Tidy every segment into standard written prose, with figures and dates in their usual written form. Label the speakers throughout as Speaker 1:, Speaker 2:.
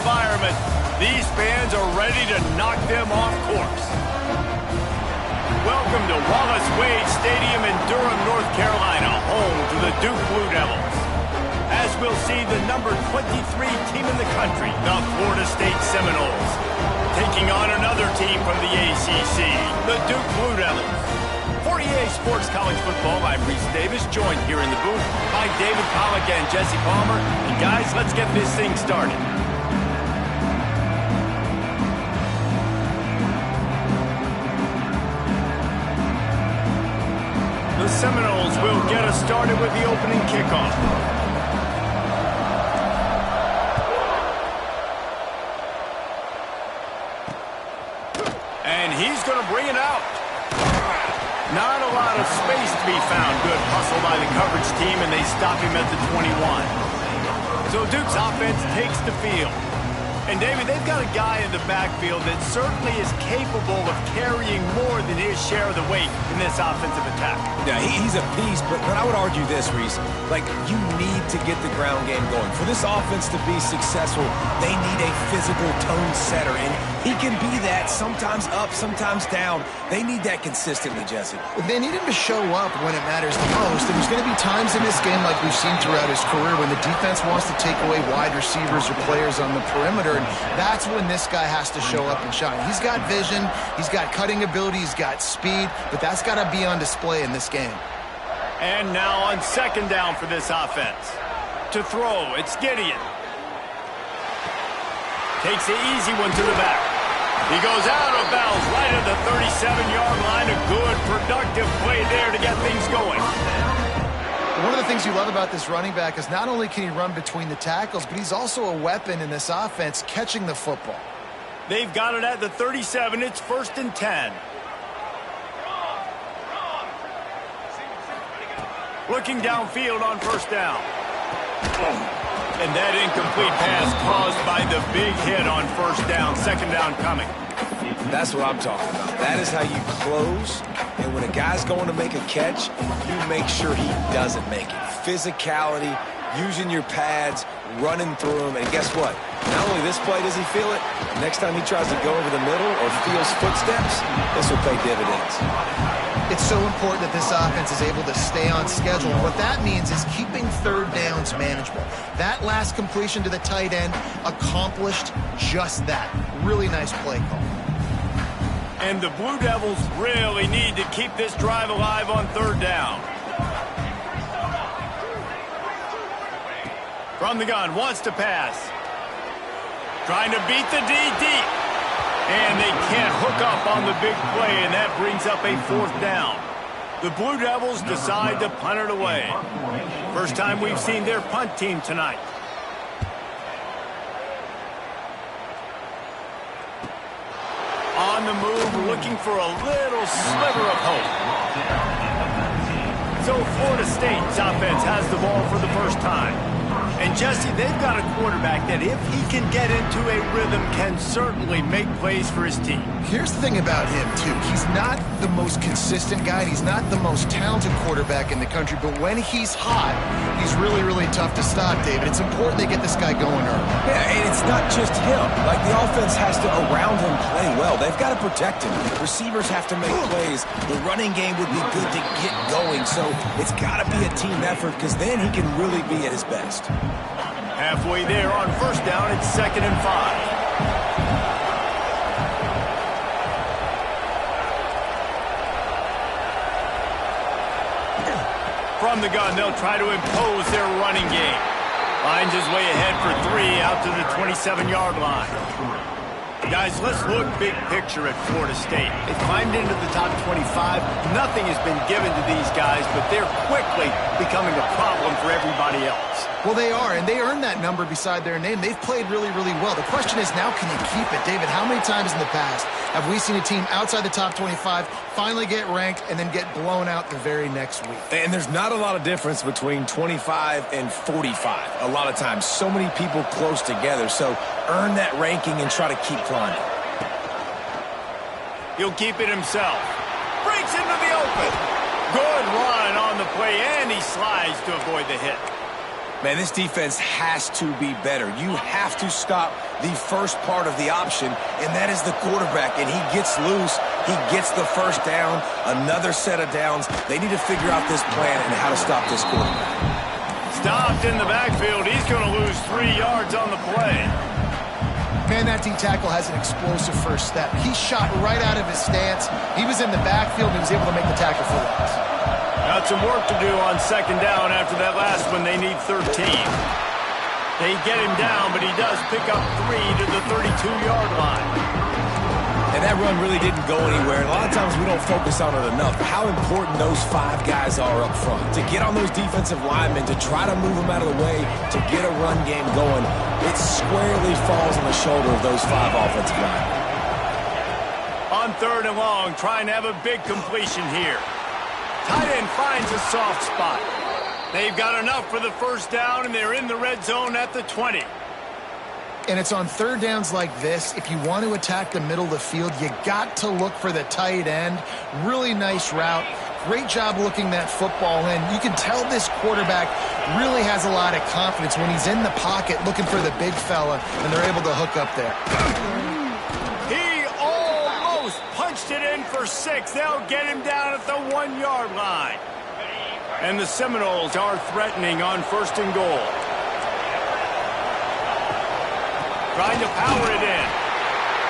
Speaker 1: environment. These fans are ready to knock them off course. Welcome to Wallace Wade Stadium in Durham, North Carolina, home to the Duke Blue Devils. As we'll see the number 23 team in the country, the Florida State Seminoles, taking on another team from the ACC, the Duke Blue Devils. For EA Sports College Football, I'm Reese Davis, joined here in the booth by David Pollack and Jesse Palmer. And guys, let's get this thing started. The Seminoles will get us started with the opening kickoff. And he's going to bring it out. Not a lot of space to be found. Good hustle by the coverage team, and they stop him at the 21. So Duke's offense takes the field. And, David, they've got a guy in the backfield that certainly is capable of carrying more than his share of the weight in this offensive attack.
Speaker 2: Yeah, he's a beast, but I would argue this, Reese. Like, you need to get the ground game going. For this offense to be successful, they need a physical tone setter, and he can be that, sometimes up, sometimes down. They need that consistently, Jesse.
Speaker 3: They need him to show up when it matters the most, and there's going to be times in this game like we've seen throughout his career when the defense wants to take away wide receivers or players on the perimeter, and that's when this guy has to show up and shine. He's got vision, he's got cutting ability, he's got speed, but that's got to be on display in this game.
Speaker 1: And now on second down for this offense. To throw, it's Gideon. Takes the easy one to the back. He goes out of bounds right at the 37-yard line. A good, productive play there to get things going.
Speaker 3: One of the things you love about this running back is not only can he run between the tackles, but he's also a weapon in this offense catching the football.
Speaker 1: They've got it at the 37. It's 1st and 10. Looking downfield on first down. And that incomplete pass caused by the big hit on first down. Second down coming.
Speaker 2: That's what I'm talking about. That is how you close. And when a guy's going to make a catch, you make sure he doesn't make it. Physicality, using your pads, running through them. And guess what? Not only this play does he feel it, next time he tries to go over the middle or feels footsteps, this will pay dividends.
Speaker 3: It's so important that this offense is able to stay on schedule. What that means is keeping third downs manageable. That last completion to the tight end accomplished just that. Really nice play call.
Speaker 1: And the Blue Devils really need to keep this drive alive on third down. From the gun, wants to pass. Trying to beat the D deep. And they can't hook up on the big play, and that brings up a 4th down. The Blue Devils decide to punt it away. First time we've seen their punt team tonight. On the move, looking for a little sliver of hope. So Florida State's offense has the ball for the first time. And Jesse, they've got a quarterback that if he can get into a rhythm can certainly make plays for his team.
Speaker 3: Here's the thing about him, too. He's not the most consistent guy. He's not the most talented quarterback in the country. But when he's hot, he's really, really tough to stop, David. It's important they get this guy going early.
Speaker 2: Yeah, and it's not just him. Like, the offense has to, around him, play well. They've got to protect him. Receivers have to make plays. The running game would be good to get going. So it's got to be a team effort because then he can really be at his best.
Speaker 1: Halfway there on first down, it's 2nd and 5. From the gun, they'll try to impose their running game. Finds his way ahead for 3 out to the 27-yard line. Guys, let's look big picture at Florida State. They climbed into the top 25. Nothing has been given to these guys, but they're quickly becoming a problem for everybody else.
Speaker 3: Well, they are, and they earned that number beside their name. They've played really, really well. The question is, now can you keep it? David, how many times in the past have we seen a team outside the top 25 finally get ranked and then get blown out the very next week?
Speaker 2: And there's not a lot of difference between 25 and 45 a lot of times. So many people close together. So earn that ranking and try to keep climbing.
Speaker 1: He'll keep it himself. Breaks into the open. Good run on the play, and he slides to avoid the hit.
Speaker 2: Man, this defense has to be better. You have to stop the first part of the option, and that is the quarterback. And he gets loose. He gets the first down, another set of downs. They need to figure out this plan and how to stop this quarterback.
Speaker 1: Stopped in the backfield. He's going to lose 3 yards on the play.
Speaker 3: Man, that D-tackle has an explosive first step. He shot right out of his stance. He was in the backfield, and he was able to make the tackle for loss.
Speaker 1: Got some work to do on second down after that last one. They need 13. They get him down, but he does pick up 3 to the 32-yard line.
Speaker 2: And that run really didn't go anywhere. And a lot of times we don't focus on it enough. How important those 5 guys are up front. To get on those defensive linemen, to try to move them out of the way, to get a run game going, it squarely falls on the shoulder of those 5 offensive linemen.
Speaker 1: On third and long, trying to have a big completion here. Tight end finds a soft spot. They've got enough for the first down, and they're in the red zone at the 20.
Speaker 3: And it's on third downs like this. If you want to attack the middle of the field, you got to look for the tight end. Really nice route. Great job looking that football in. You can tell this quarterback really has a lot of confidence when he's in the pocket looking for the big fella, and they're able to hook up there.
Speaker 1: He almost punched it in for 6. They'll get him down at the 1-yard line. And the Seminoles are threatening on first and goal. Trying to power it in.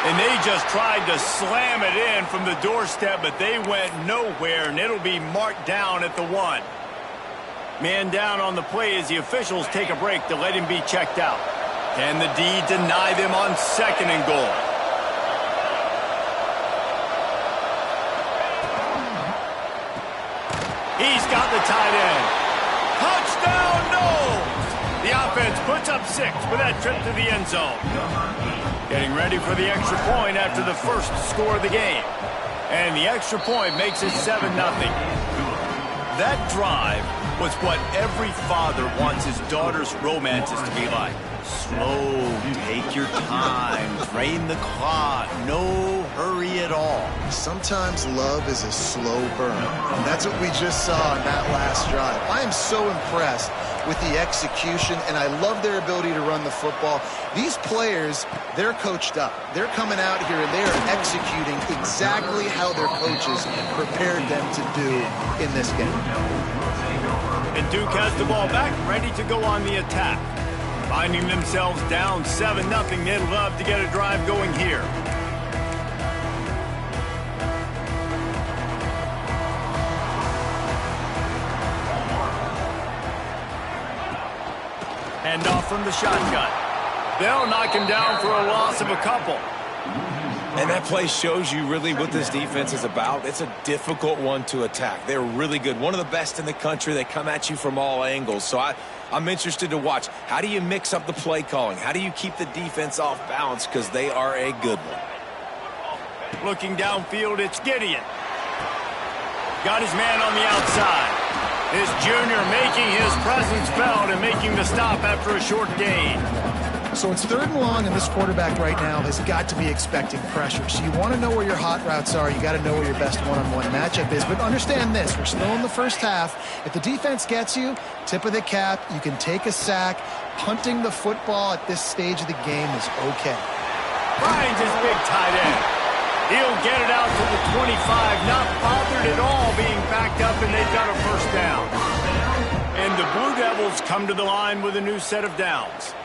Speaker 1: And they just tried to slam it in from the doorstep, but they went nowhere, and it'll be marked down at the 1. Man down on the play as the officials take a break to let him be checked out. Can the D deny them on second and goal? He's got the tight end. Touchdown, no! The offense puts up 6 with that trip to the end zone. Getting ready for the extra point after the first score of the game. And the extra point makes it 7-0. That drive was what every father wants his daughter's romances to be like. Slow, take your time, drain the clock, no hurry at all.
Speaker 3: Sometimes love is a slow burn. And that's what we just saw in that last drive. I am so impressed with the execution, and I love their ability to run the football. These players, they're coached up. They're coming out here, and they are executing exactly how their coaches prepared them to do in this game.
Speaker 1: And Duke has the ball back, ready to go on the attack. Finding themselves down 7-0, they'd love to get a drive going here. Hand off from the shotgun. They'll knock him down for a loss of a couple.
Speaker 2: And that play shows you really what this defense is about. It's a difficult one to attack. They're really good. One of the best in the country. They come at you from all angles. So I'm interested to watch. How do you mix up the play calling? How do you keep the defense off balance? Because they are a good one.
Speaker 1: Looking downfield, it's Gideon. Got his man on the outside. This junior making his presence felt and making the stop after a short gain.
Speaker 3: So it's third and long, and this quarterback right now has got to be expecting pressure. So you want to know where your hot routes are. You got to know where your best one-on-one matchup is. But understand this, we're still in the first half. If the defense gets you, tip of the cap, you can take a sack. Punting the football at this stage of the game is okay.
Speaker 1: Finds his big tight end. He'll get it out to the 25, not bothered at all being backed up, and they've got a first down. And the Blue Devils come to the line with a new set of downs.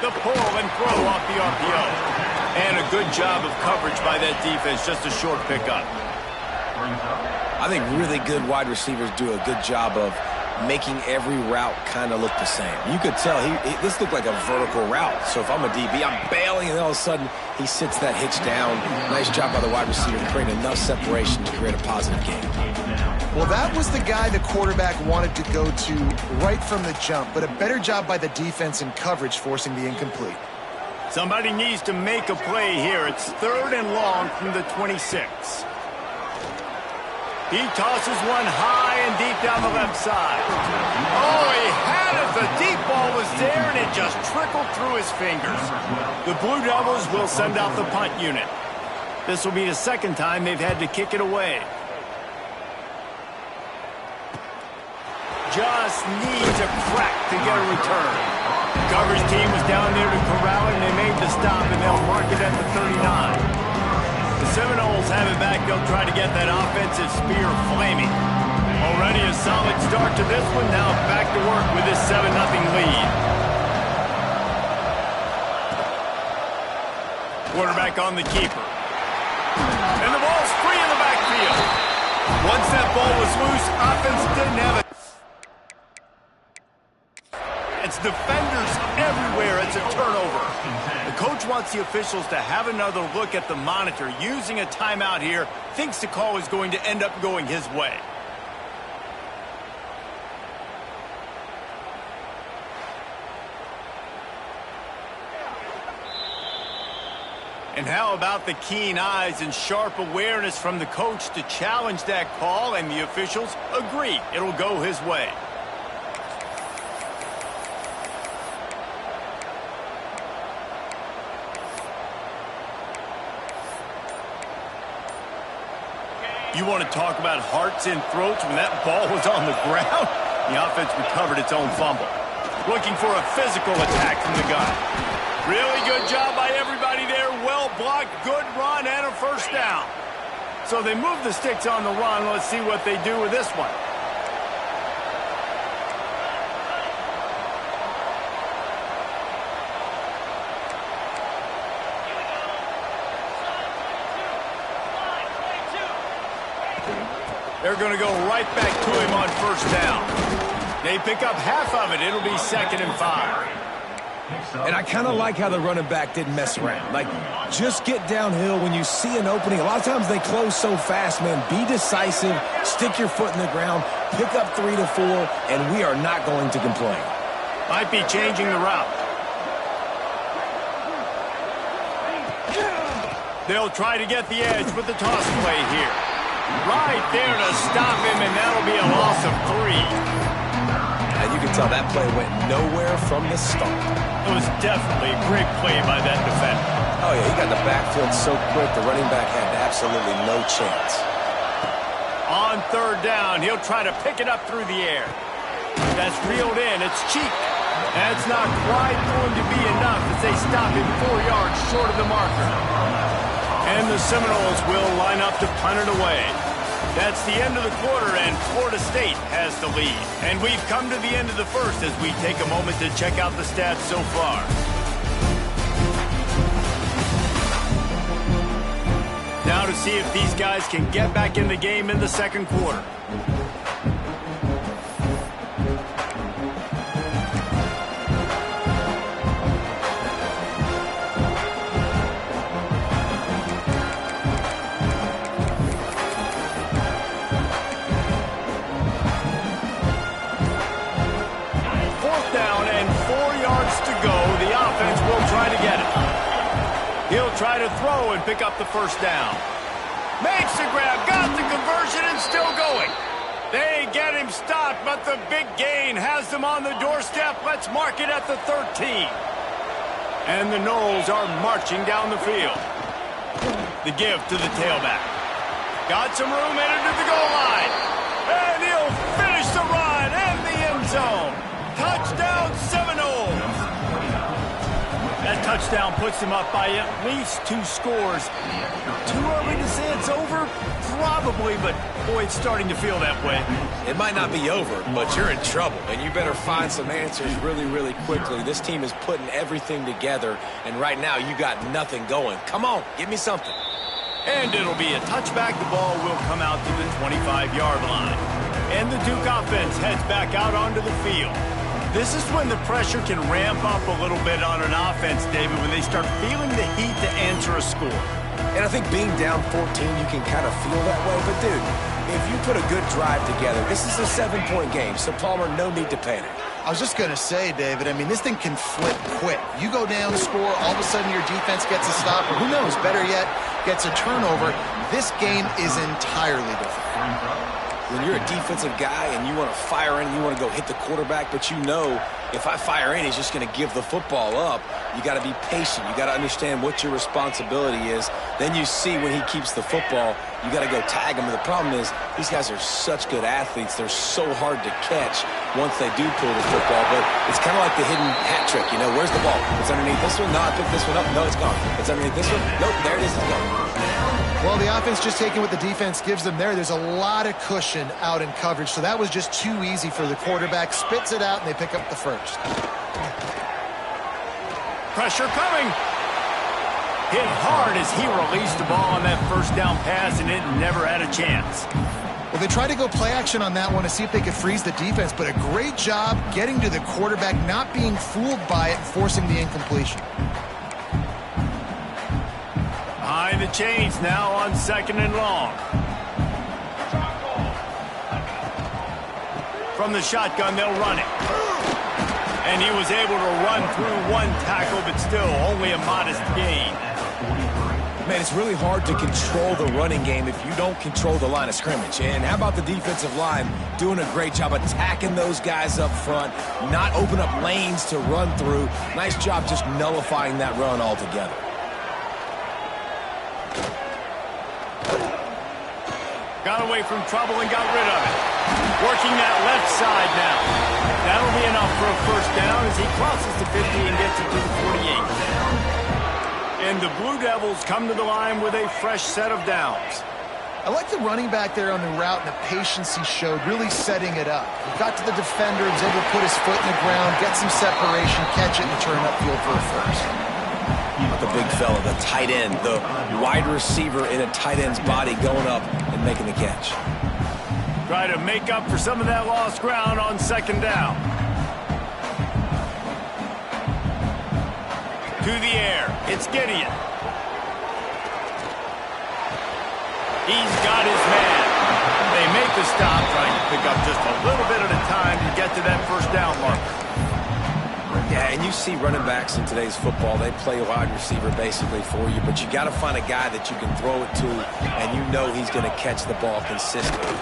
Speaker 1: The pull and throw off the RPO. And a good job of coverage by that defense, just a short pickup.
Speaker 2: I think really good wide receivers do a good job of making every route kind of look the same. You could tell this looked like a vertical route. So if I'm a DB, I'm bailing, and all of a sudden he sits that hitch down. Nice job by the wide receiver to create enough separation to create a positive game.
Speaker 3: Well, that was the guy the quarterback wanted to go to right from the jump, but a better job by the defense in coverage, forcing the incomplete.
Speaker 1: Somebody needs to make a play here. It's third and long from the 26. He tosses one high and deep down the left side. Oh, he had it. The deep ball was there, and it just trickled through his fingers. The Blue Devils will send out the punt unit. This will be the second time they've had to kick it away. just needs a crack to get a return. Coverage team was down there to corral it, and they made the stop, and they'll mark it at the 39. The Seminoles have it back. They'll try to get that offensive spear flaming. Already a solid start to this one. Now back to work with this 7-0 lead. Quarterback on the keeper. And the ball's free in the backfield. Once that ball was loose, offense didn't have it. It's defenders everywhere. It's a turnover. The coach wants the officials to have another look at the monitor. Using a timeout here, thinks the call is going to end up going his way. And how about the keen eyes and sharp awareness from the coach to challenge that call, and the officials agree it'll go his way. You want to talk about hearts and throats when that ball was on the ground? The offense recovered its own fumble. Looking for a physical attack from the gun. Really good job by everybody there. Well blocked, good run, and a first down. So they move the sticks on the run. Let's see what they do with this one. They're going to go right back to him on first down. They pick up half of it. It'll be 2nd and 5.
Speaker 2: And I kind of like how the running back didn't mess around. Like, just get downhill when you see an opening. A lot of times they close so fast, man. Be decisive, stick your foot in the ground, pick up 3 to 4, and we are not going to complain.
Speaker 1: Might be changing the route. They'll try to get the edge with the toss play here. Right there to stop him, and that'll be a loss of 3.
Speaker 2: And you can tell that play went nowhere from the start.
Speaker 1: It was definitely a great play by that defender.
Speaker 2: Oh, yeah, he got the backfield so quick, the running back had absolutely no chance.
Speaker 1: On 3rd down, he'll try to pick it up through the air. That's reeled in. It's cheap. That's not quite going to be enough as they stop him 4 yards short of the marker. And the Seminoles will line up to punt it away. That's the end of the quarter, and Florida State has the lead. And we've come to the end of the first as we take a moment to check out the stats so far. Now to see if these guys can get back in the game in the second quarter. Try to throw and pick up the first down. Makes the grab, got the conversion, and still going. They get him stopped, but the big gain has them on the doorstep. Let's mark it at the 13. And the Noles are marching down the field. The give to the tailback. Got some room headed to the goal line. And he'll finish the run in the end zone. Touchdown Seminoles. That touchdown puts them up by at least 2 scores. Too early to say it's over? Probably, but boy, it's starting to feel that way.
Speaker 2: It might not be over, but you're in trouble, and you better find some answers really, really quickly. This team is putting everything together, and right now you got nothing going. Come on, give me something.
Speaker 1: And it'll be a touchback. The ball will come out to the 25-yard line. And the Duke offense heads back out onto the field. This is when the pressure can ramp up a little bit on an offense, David, when they start feeling the heat to answer a score.
Speaker 2: And I think being down 14, you can kind of feel that way. But, dude, if you put a good drive together, this is a 7-point game, so, Palmer, no need to panic.
Speaker 3: I was just going to say, David, I mean, this thing can flip quick. You go down, score, all of a sudden your defense gets a stop, or who knows, better yet, gets a turnover. This game is entirely different.
Speaker 2: When you're a defensive guy and you want to fire in, you want to go hit the quarterback, but you know if I fire in, he's just going to give the football up. You got to be patient. You got to understand what your responsibility is. Then you see when he keeps the football, you got to go tag him. And the problem is these guys are such good athletes. They're so hard to catch. once they do pull the football, but it's kind of like the hidden hat trick. You know, where's the ball? It's underneath this one. No, I picked this one up. No, it's gone. It's underneath this one. Nope, there it is. It's gone.
Speaker 3: Well, the offense just taking what the defense gives them there. There's a lot of cushion out in coverage, so that was just too easy for the quarterback. Spits it out, and they pick up the first.
Speaker 1: Pressure coming. Hit hard as he released the ball on that first down pass, and it never had a chance.
Speaker 3: Well, they tried to go play action on that one to see if they could freeze the defense, but a great job getting to the quarterback, not being fooled by it, and forcing the incompletion.
Speaker 1: Behind the chains now on 2nd and long. From the shotgun, they'll run it. And he was able to run through one tackle, but still only a modest gain.
Speaker 2: Man, it's really hard to control the running game if you don't control the line of scrimmage. And how about the defensive line doing a great job attacking those guys up front, not open up lanes to run through. Nice job just nullifying that run altogether.
Speaker 1: Got away from trouble and got rid of it. Working that left side now. That'll be enough for a first down as he crosses the 50 and gets it to the 48. And the Blue Devils come to the line with a fresh set of downs.
Speaker 3: I like the running back there on the route and the patience he showed, really setting it up. He got to the defender, was able to put his foot in the ground, get some separation, catch it, and turn upfield for a first.
Speaker 2: The big fella, the tight end, the wide receiver in a tight end's body going up and making the catch.
Speaker 1: Try to make up for some of that lost ground on 2nd down. To the air, it's Gideon. He's got his man. They make the stop, trying to pick up just a little bit at a time to get to that first down marker.
Speaker 2: Yeah, and you see running backs in today's football, they play wide receiver basically for you, but you got to find a guy that you can throw it to, and you know he's going to catch the ball consistently.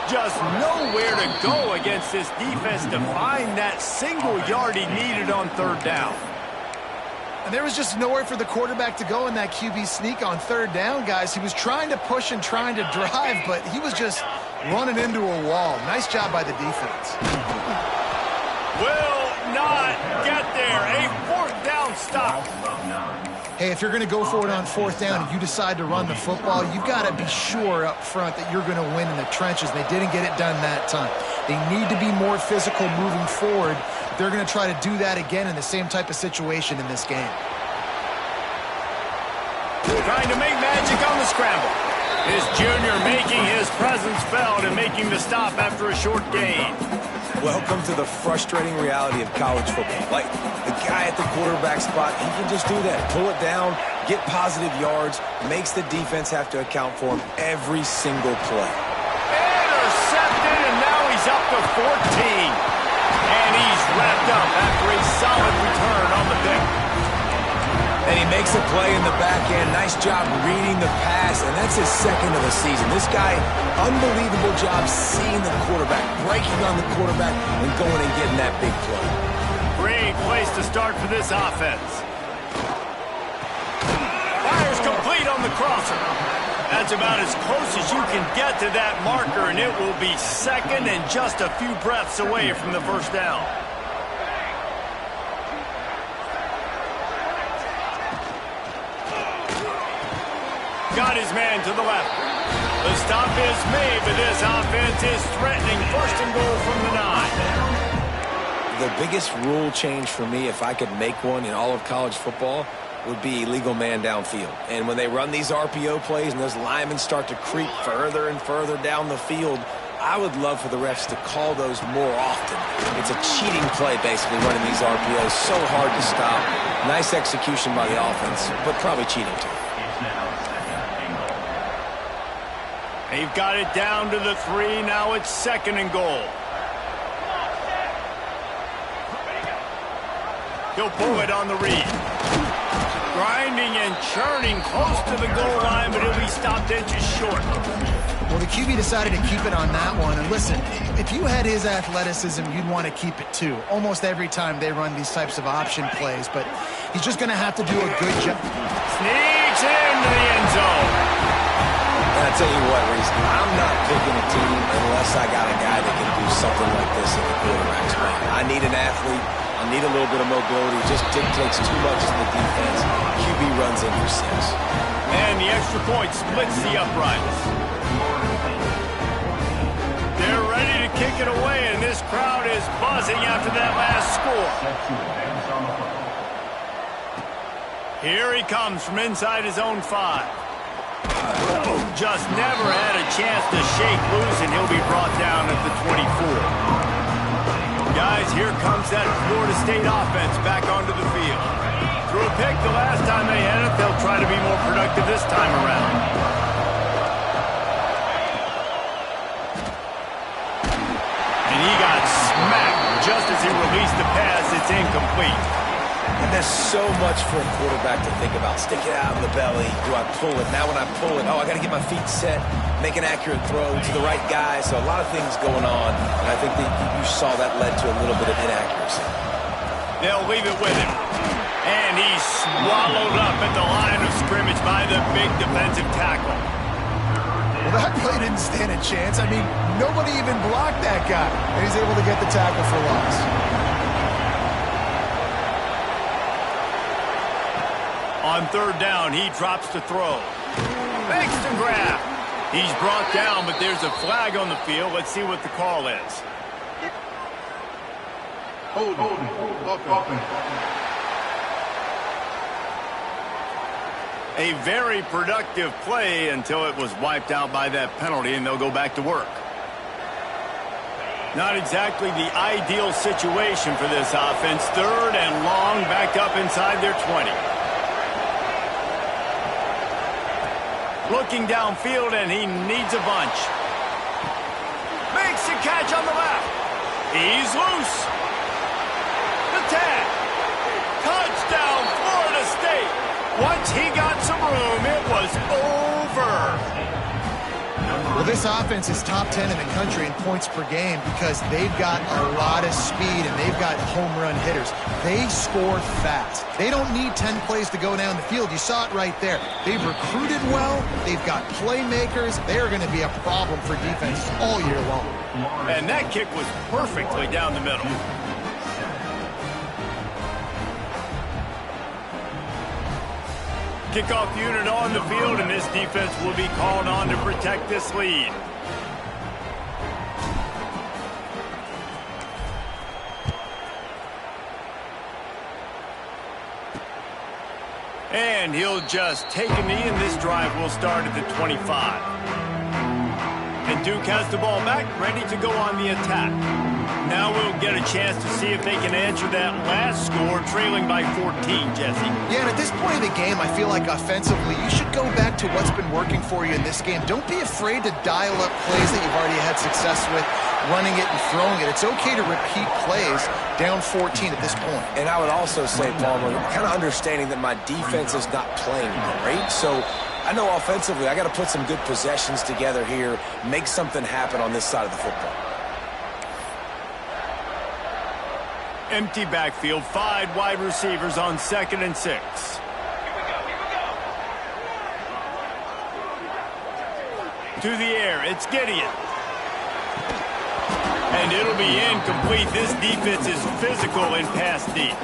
Speaker 1: Just nowhere to go against this defense to find that single yard he needed on 3rd down.
Speaker 3: And there was just nowhere for the quarterback to go in that QB sneak on 3rd down, guys. He was trying to push and trying to drive, but he was just running into a wall. Nice job by the defense.
Speaker 1: Will not get there. A 4th down stop.
Speaker 3: Hey, if you're going to go for it on 4th down and you decide to run the football, you've got to be sure up front that you're going to win in the trenches. They didn't get it done that time. They need to be more physical moving forward. They're going to try to do that again in the same type of situation in this game.
Speaker 1: Trying to make magic on the scramble. His junior making his presence felt and making the stop after a short gain.
Speaker 2: Welcome to the frustrating reality of college football. Like, the guy at the quarterback spot, he can just do that. Pull it down, get positive yards, makes the defense have to account for him every single play.
Speaker 1: Intercepted, and now he's up to 14. And he's wrapped up after a solid return on the pick.
Speaker 2: And he makes a play in the back end. Nice job reading the pass, and that's his 2nd of the season. This guy, unbelievable job seeing the quarterback, breaking on the quarterback, and going and getting that big play.
Speaker 1: Great place to start for this offense. Fires complete on the crosser. That's about as close as you can get to that marker, and it will be 2nd and just a few breaths away from the first down. Got his man to the left. The stop is made, but this offense is threatening 1st and goal from the 9.
Speaker 2: The biggest rule change for me, if I could make one in all of college football, would be illegal man downfield. And when they run these RPO plays and those linemen start to creep further and further down the field, I would love for the refs to call those more often. It's a cheating play, basically, running these RPOs. So hard to stop. Nice execution by the offense, but probably cheating too.
Speaker 1: They've got it down to the 3. Now it's 2nd and goal. He'll pull it on the read. Grinding and churning close to the goal line, but he'll be stopped inches short.
Speaker 3: Well, the QB decided to keep it on that one. And listen, if you had his athleticism, you'd want to keep it too. Almost every time they run these types of option plays, but he's just going to have to do a good job.
Speaker 1: Sneaks into the end zone.
Speaker 2: I tell you what, Reese, I'm not picking a team unless I got a guy that can do something like this in the quarterback spot. I need an athlete. I need a little bit of mobility. It just dictates too much to the defense. QB runs in for 6.
Speaker 1: And the extra point splits the uprights. They're ready to kick it away, and this crowd is buzzing after that last score. Here he comes from inside his own 5. Just never had a chance to shake loose, and he'll be brought down at the 24. Guys, here comes that Florida State offense back onto the field. Threw a pick the last time they had it. They'll try to be more productive this time around. And he got smacked just as he released the pass. It's incomplete.
Speaker 2: And there's so much for a quarterback to think about. Stick it out in the belly. Do I pull it? Now when I pull it, I got to get my feet set, make an accurate throw to the right guy. So a lot of things going on, and I think that you saw that led to a little bit of inaccuracy.
Speaker 1: They'll leave it with him. And he's swallowed up at the line of scrimmage by the big defensive tackle.
Speaker 3: Well, that play didn't stand a chance. I mean, nobody even blocked that guy, and he's able to get the tackle for loss.
Speaker 1: On 3rd down, he drops to throw. Makes the grab. He's brought down, but there's a flag on the field. Let's see what the call is.
Speaker 4: Hold on.
Speaker 1: A very productive play until it was wiped out by that penalty, and they'll go back to work. Not exactly the ideal situation for this offense. 3rd and long, backed up inside their 20. Looking downfield, and he needs a bunch. Makes the catch on the left. He's loose. The tag. Touchdown, Florida State. Once he got some room, it was over.
Speaker 3: Well, this offense is top 10 in the country in points per game because they've got a lot of speed and they've got home run hitters. They score fast. They don't need 10 plays to go down the field. You saw it right there. They've recruited well. They've got playmakers. They are going to be a problem for defense all year long.
Speaker 1: And that kick was perfectly down the middle. Kickoff unit on the field, and this defense will be called on to protect this lead. And he'll just take a knee, and this drive will start at the 25. And Duke has the ball back, ready to go on the attack. Now we'll get a chance to see if they can answer that last score, trailing by 14, Jesse.
Speaker 3: Yeah, and at this point of the game, I feel like offensively, you should go back to what's been working for you in this game. Don't be afraid to dial up plays that you've already had success with, running it and throwing it. It's okay to repeat plays down 14 at this point.
Speaker 2: And I would also say, Palmer, kind of understanding that my defense is not playing great, so I know offensively I got to put some good possessions together here, make something happen on this side of the football.
Speaker 1: Empty backfield, 5 wide receivers on 2nd and 6. To the air, it's Gideon. And it'll be incomplete. This defense is physical in pass deep.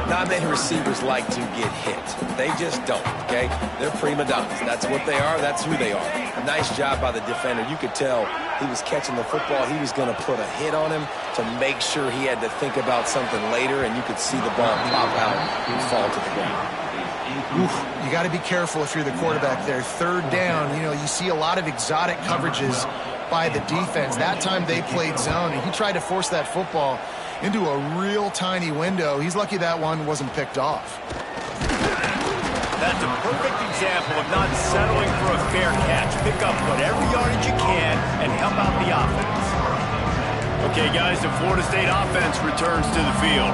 Speaker 2: Not many receivers like to get hit. They just don't, okay? They're prima donnas. That's what they are. That's who they are. A nice job by the defender. You could tell he was catching the football. He was going to put a hit on him to make sure he had to think about something later, and you could see the ball pop out and fall to the ground.
Speaker 3: Oof, you got to be careful if you're the quarterback there. 3rd down, you see a lot of exotic coverages by the defense. That time they played zone, and he tried to force that football into a real tiny window. He's lucky that one wasn't picked off.
Speaker 1: That's a perfect example of not settling for a fair catch. Pick up whatever yardage you can and help out the offense. Okay, guys, the Florida State offense returns to the field.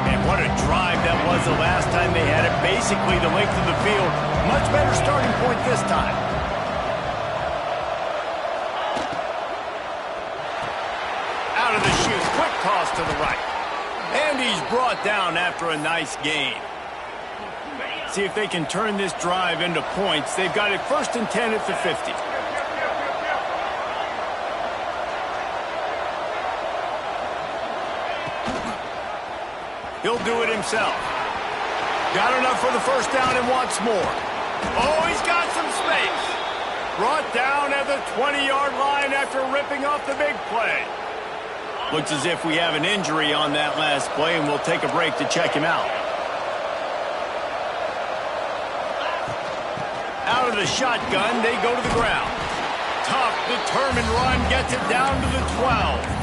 Speaker 1: And what a drive that was the last time they had it. Basically the length of the field. Much better starting point this time. Out of the chute, quick toss to the right. And he's brought down after a nice gain. See if they can turn this drive into points. They've got it 1st and 10 at the 50. He'll do it himself. Got enough for the first down and wants more. Oh, he's got some space. Brought down at the 20-yard line after ripping off the big play. Looks as if we have an injury on that last play, and we'll take a break to check him out. Out of the shotgun, they go to the ground. Tough, determined run gets it down to the 12.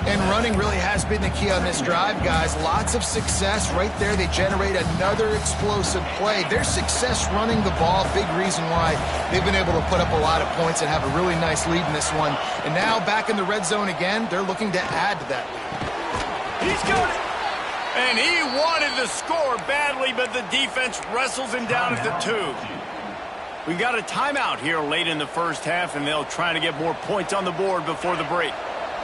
Speaker 3: And running really has been the key on this drive, guys. Lots of success right there. They generate another explosive play. Their success running the ball, big reason why they've been able to put up a lot of points and have a really nice lead in this one. And now back in the red zone again, they're looking to add to that lead.
Speaker 1: He's got it. And he wanted to score badly, but the defense wrestles him down at the 2. We've got a timeout here late in the first half, and they'll try to get more points on the board before the break.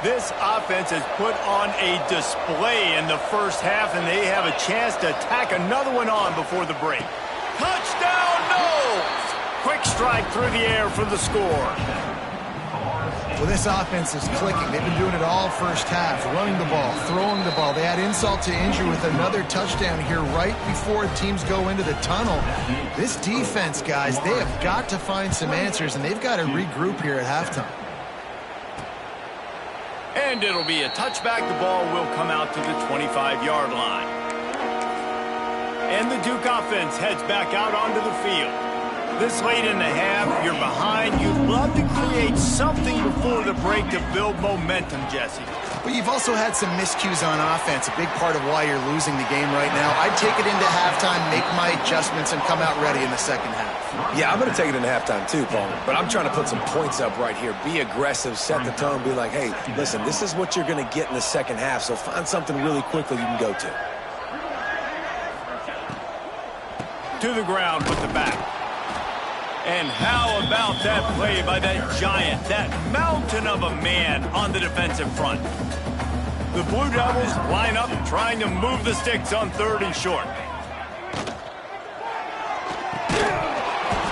Speaker 1: This offense has put on a display in the first half, and they have a chance to tack another one on before the break. Touchdown, Knowles! Quick strike through the air for the score.
Speaker 3: Well, this offense is clicking. They've been doing it all first half, running the ball, throwing the ball. They add insult to injury with another touchdown here right before teams go into the tunnel. This defense, guys, they have got to find some answers, and they've got to regroup here at halftime.
Speaker 1: And it'll be a touchback. The ball will come out to the 25-yard line. And the Duke offense heads back out onto the field. This late in the half, you're behind. You'd love to create something before the break to build momentum, Jesse.
Speaker 3: But you've also had some miscues on offense, a big part of why you're losing the game right now. I'd take it into halftime, make my adjustments, and come out ready in the second half.
Speaker 2: Yeah, I'm going to take it into halftime too, Paul. But I'm trying to put some points up right here. Be aggressive, set the tone, be like, hey, listen, this is what you're going to get in the second half, so find something really quickly you can go to.
Speaker 1: To the ground with the back. And how about that play by that giant, that mountain of a man on the defensive front? The Blue Devils line up trying to move the sticks on 3rd and short.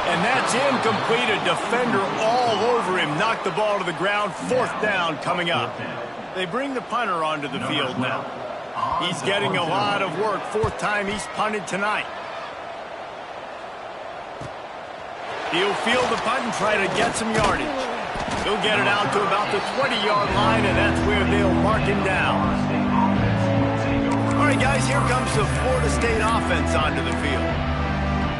Speaker 1: And that's incomplete. A defender all over him. Knocked the ball to the ground. 4th down coming up. They bring the punter onto the field now. He's getting a lot of work. 4th time he's punted tonight. He'll field the punt and try to get some yardage. He'll get it out to about the 20-yard line, and that's where they'll mark him down. All right, guys, here comes the Florida State offense onto the field.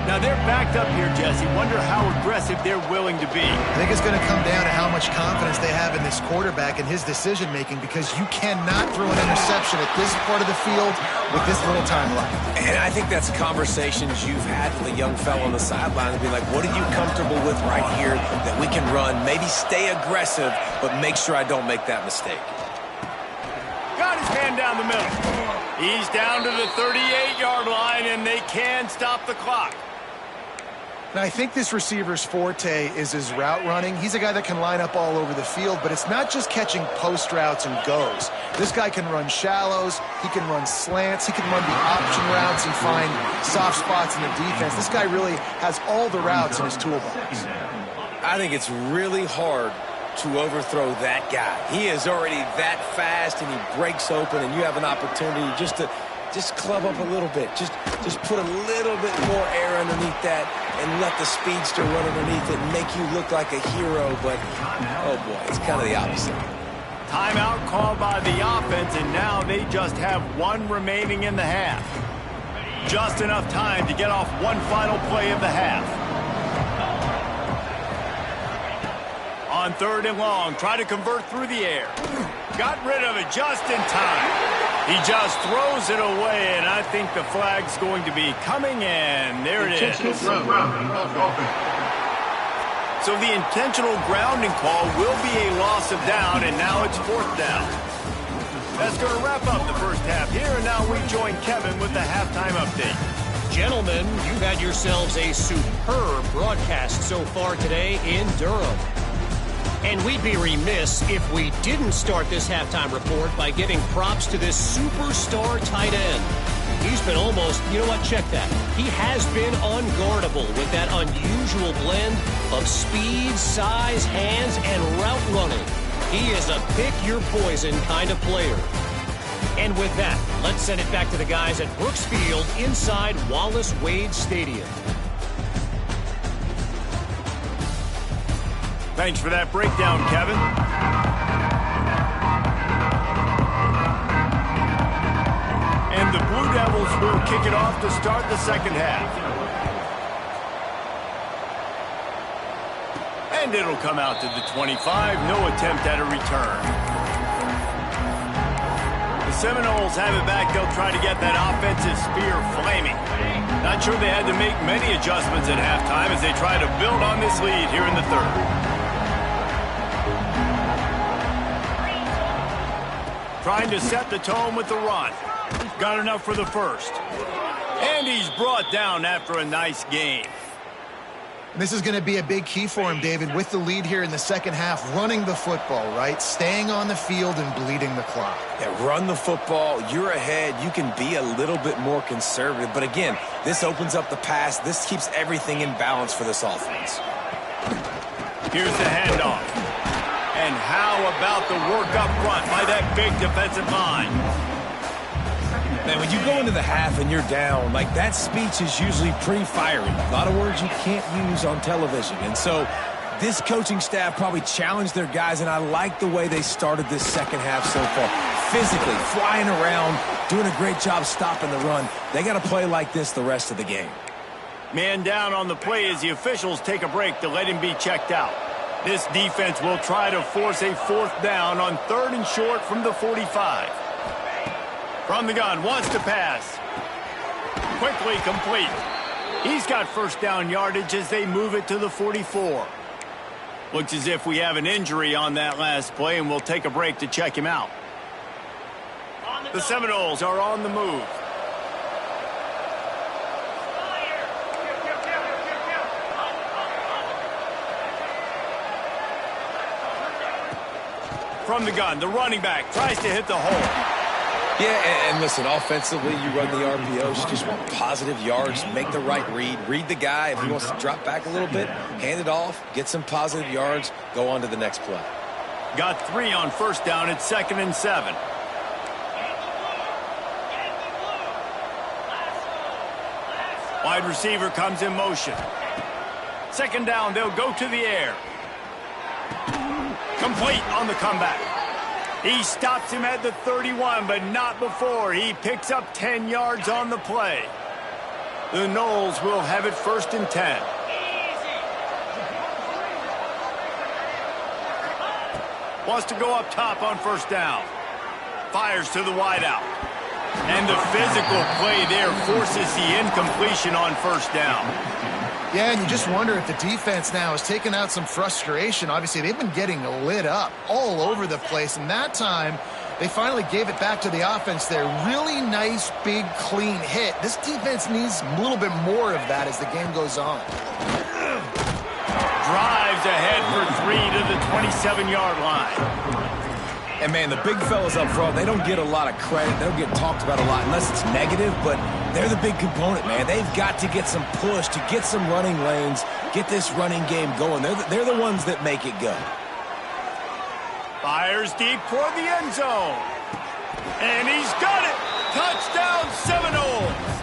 Speaker 1: Now, they're backed up here, Jesse. Wonder how aggressive they're willing to be.
Speaker 3: I think it's going to come down to how much confidence they have in this quarterback and his decision-making, because you cannot throw an interception at this part of the field with this little time left.
Speaker 2: And I think that's conversations you've had with a young fellow on the sideline to be like, what are you comfortable with right here that we can run? Maybe stay aggressive, but make sure I don't make that mistake.
Speaker 1: Got his man down the middle. He's down to the 38-yard line, and they can stop the clock.
Speaker 3: Now, I think this receiver's forte is his route running. He's a guy that can line up all over the field, but it's not just catching post routes and goes. This guy can run shallows, he can run slants, he can run the option routes and find soft spots in the defense. This guy really has all the routes in his toolbox.
Speaker 2: I think it's really hard to overthrow that guy. He is already that fast, and he breaks open, and you have an opportunity just to club up a little bit. Just put a little bit more air underneath that and let the speedster run underneath it and make you look like a hero. But, oh boy, it's kind of the opposite.
Speaker 1: Timeout called by the offense, and now they just have 1 remaining in the half. Just enough time to get off one final play of the half. On 3rd and long, try to convert through the air. Got rid of it just in time. He just throws it away, and I think the flag's going to be coming in. There it is. So the intentional grounding call will be a loss of down, and now it's 4th down. That's going to wrap up the first half here, and now we join Kevin with the halftime update.
Speaker 5: Gentlemen, you've had yourselves a superb broadcast so far today in Durham. And we'd be remiss if we didn't start this halftime report by giving props to this superstar tight end. He's been almost, you know what, check that. He has been unguardable with that unusual blend of speed, size, hands, and route running. He is a pick-your-poison kind of player. And with that, let's send it back to the guys at Brooks Field inside Wallace Wade Stadium.
Speaker 1: Thanks for that breakdown, Kevin. And the Blue Devils will kick it off to start the second half. And it'll come out to the 25. No attempt at a return. The Seminoles have it back. They'll try to get that offensive spear flaming. Not sure they had to make many adjustments at halftime as they try to build on this lead here in the third. Trying to set the tone with the run. Got enough for the first. And he's brought down after a nice game.
Speaker 3: This is going to be a big key for him, David, with the lead here in the second half, running the football, right? Staying on the field and bleeding the clock.
Speaker 2: Yeah, run the football. You're ahead. You can be a little bit more conservative. But again, this opens up the pass. This keeps everything in balance for this offense.
Speaker 1: Here's the handoff. And how about the work up front by that big defensive line?
Speaker 2: Man, when you go into the half and you're down, like that speech is usually pretty fiery. A lot of words you can't use on television. And so this coaching staff probably challenged their guys, and I like the way they started this second half so far. Physically, flying around, doing a great job stopping the run. They got to play like this the rest of the game.
Speaker 1: Man down on the play as the officials take a break to let him be checked out. This defense will try to force a fourth down on 3rd and short from the 45. From the gun, wants to pass. Quickly complete. He's got first down yardage as they move it to the 44. Looks as if we have an injury on that last play, and we'll take a break to check him out. The Seminoles are on the move. From the gun, the running back tries to hit the hole.
Speaker 2: Yeah, and listen, offensively, you run the RPOs. You just want positive yards, make the right read. Read the guy. If he wants to drop back a little bit, hand it off, get some positive yards, go on to the next play.
Speaker 1: Got 3 on first down at 2nd and 7. Wide receiver comes in motion. 2nd down, they'll go to the air. Complete on the comeback. He stops him at the 31, but not before. He picks up 10 yards on the play. The Noles will have it 1st and 10. Wants to go up top on first down. Fires to the wideout. And the physical play there forces the incompletion on first down.
Speaker 3: Yeah, and you just wonder if the defense now has taken out some frustration. Obviously, they've been getting lit up all over the place, and that time they finally gave it back to the offense there. Really nice, big, clean hit. This defense needs a little bit more of that as the game goes on.
Speaker 1: Drives ahead for 3 to the 27-yard line.
Speaker 2: And, man, the big fellas up front, they don't get a lot of credit. They don't get talked about a lot unless it's negative, but they're the big component, man. They've got to get some push, to get some running lanes, get this running game going. They're the ones that make it go.
Speaker 1: Fires deep toward the end zone. And he's got it. Touchdown, Seminoles.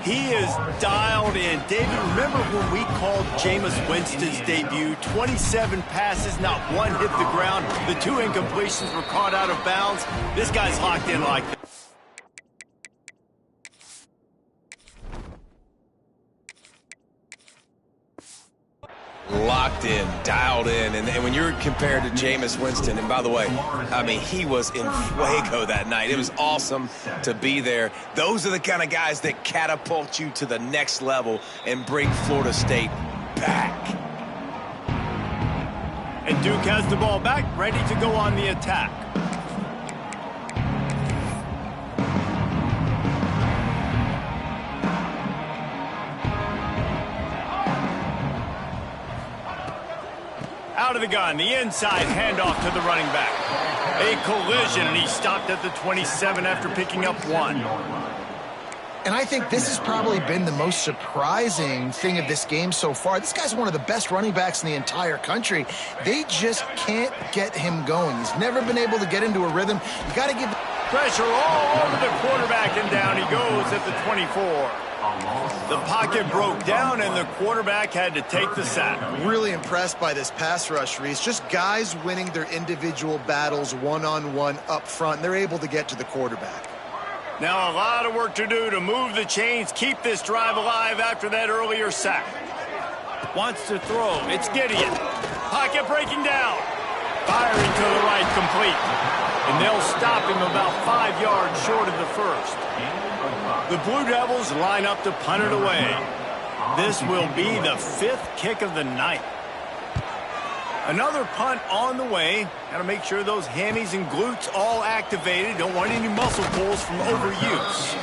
Speaker 1: He is dialed in. David, remember when we called Jameis Winston's debut? 27 passes, not one hit the ground. The 2 incompletions were caught out of bounds. This guy's locked in like that.
Speaker 2: Locked in, dialed in, and when you're compared to Jameis Winston, and by the way, I mean, he was in fuego that night. It was awesome to be there. Those are the kind of guys that catapult you to the next level and bring Florida State back.
Speaker 1: And Duke has the ball back, ready to go on the attack. Out of the gun, the inside handoff to the running back. A collision, and he stopped at the 27 after picking up 1.
Speaker 3: And I think this has probably been the most surprising thing of this game so far. This guy's one of the best running backs in the entire country. They just can't get him going. He's never been able to get into a rhythm. You got to give
Speaker 1: pressure all over the quarterback, and down he goes at the 24. The pocket broke down, and the quarterback had to take the sack.
Speaker 3: Really impressed by this pass rush, Reese. Just guys winning their individual battles one-on-one up front. They're able to get to the quarterback.
Speaker 1: Now a lot of work to do to move the chains, keep this drive alive after that earlier sack. Wants to throw. It's Gideon. Pocket breaking down. Firing to the right, complete. And they'll stop him about 5 yards short of the first. The Blue Devils line up to punt it away. This will be the 5th kick of the night. Another punt on the way. Got to make sure those hammies and glutes all activated. Don't want any muscle pulls from overuse.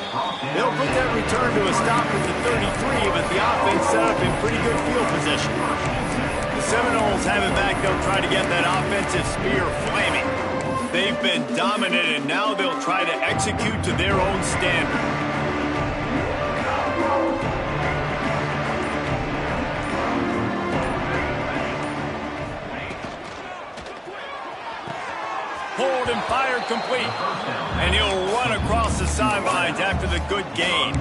Speaker 1: They'll put that return to a stop at the 33, but the offense set up in pretty good field position. The Seminoles have it back. They'll try to get that offensive spear flaming. They've been dominant, and now they'll try to execute to their own standard. Pulled and fired complete. And he'll run across the sidelines after the good gain.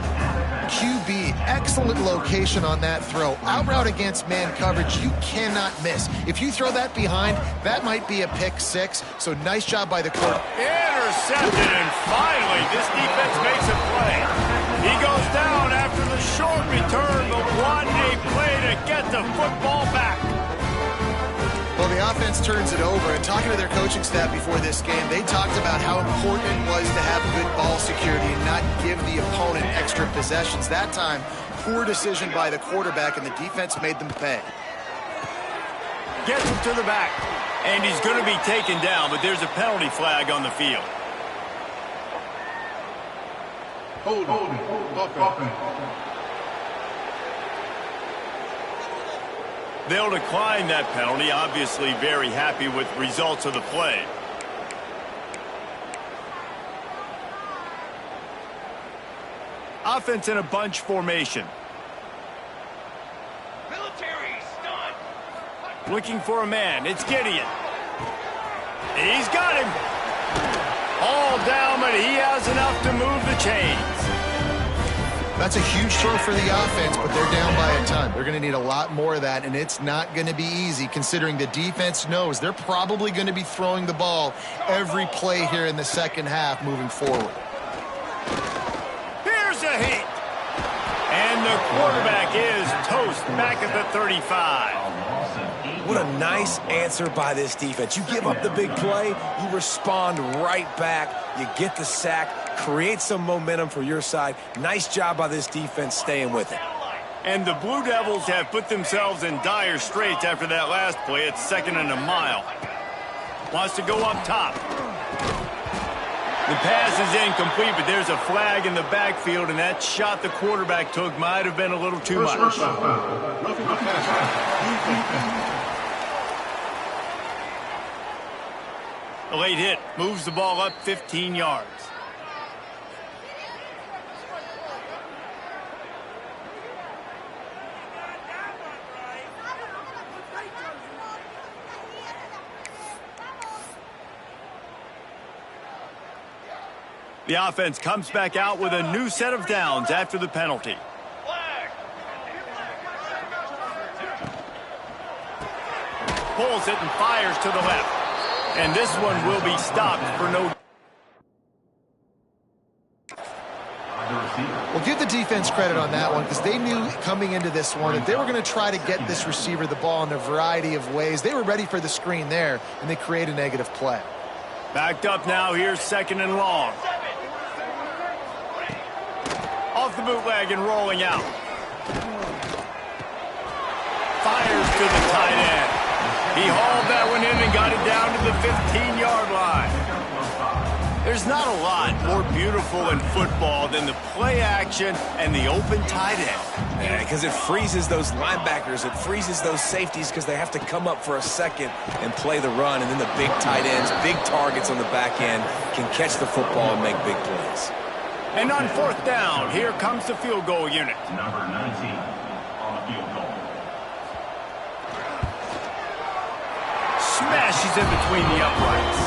Speaker 3: QB, excellent location on that throw. Out route against man coverage, you cannot miss. If you throw that behind, that might be a pick six. So nice job by the quarterback.
Speaker 1: Intercepted, and finally this defense makes a play. He goes down after the short return, but what a play to get the football back.
Speaker 3: Well, the offense turns it over, and talking to their coaching staff before this game, they talked about how important it was to have good ball security and not give the opponent extra possessions. That time, poor decision by the quarterback, and the defense made them pay.
Speaker 1: Gets him to the back, and he's going to be taken down, but there's a penalty flag on the field.
Speaker 4: Hold offense.
Speaker 1: They'll decline that penalty, obviously very happy with results of the play. Offense in a bunch formation.
Speaker 5: Military stun.
Speaker 1: Looking for a man. It's Gideon. He's got him. All down, but he has enough to move the chains.
Speaker 3: That's a huge throw for the offense, but they're down by a ton. They're going to need a lot more of that, and it's not going to be easy considering the defense knows they're probably going to be throwing the ball every play here in the second half moving forward.
Speaker 1: Here's a hit. And the quarterback is toast back at the 35.
Speaker 2: What a nice answer by this defense. You give up the big play, you respond right back, you get the sack, create some momentum for your side. Nice job by this defense staying with it.
Speaker 1: And the Blue Devils have put themselves in dire straits after that last play. It's 2nd and a mile. Wants to go up top. The pass is incomplete, but there's a flag in the backfield, and that shot the quarterback took might have been a little too much. A late hit moves the ball up 15 yards. The offense comes back out with a new set of downs after the penalty. Pulls it and fires to the left. And this one will be stopped for no.
Speaker 3: Well, give the defense credit on that one because they knew coming into this one that they were going to try to get this receiver the ball in a variety of ways. They were ready for the screen there, and they create a negative play.
Speaker 1: Backed up now. Here's 2nd and long. Off the bootleg and rolling out. Fires to the tight end. He hauled that one in and got it down to the 15-yard line. There's not a lot more beautiful in football than the play action and the open tight end.
Speaker 2: Yeah, because it freezes those linebackers. It freezes those safeties because they have to come up for a second and play the run. And then the big tight ends, big targets on the back end can catch the football and make big plays.
Speaker 1: And on fourth down, here comes the field goal unit.
Speaker 6: Number 19 on the field goal.
Speaker 1: Smashes in between the uprights.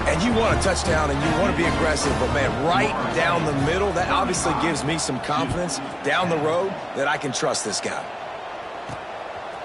Speaker 2: And you want a touchdown and you want to be aggressive, but man, right down the middle, that obviously gives me some confidence down the road that I can trust this guy.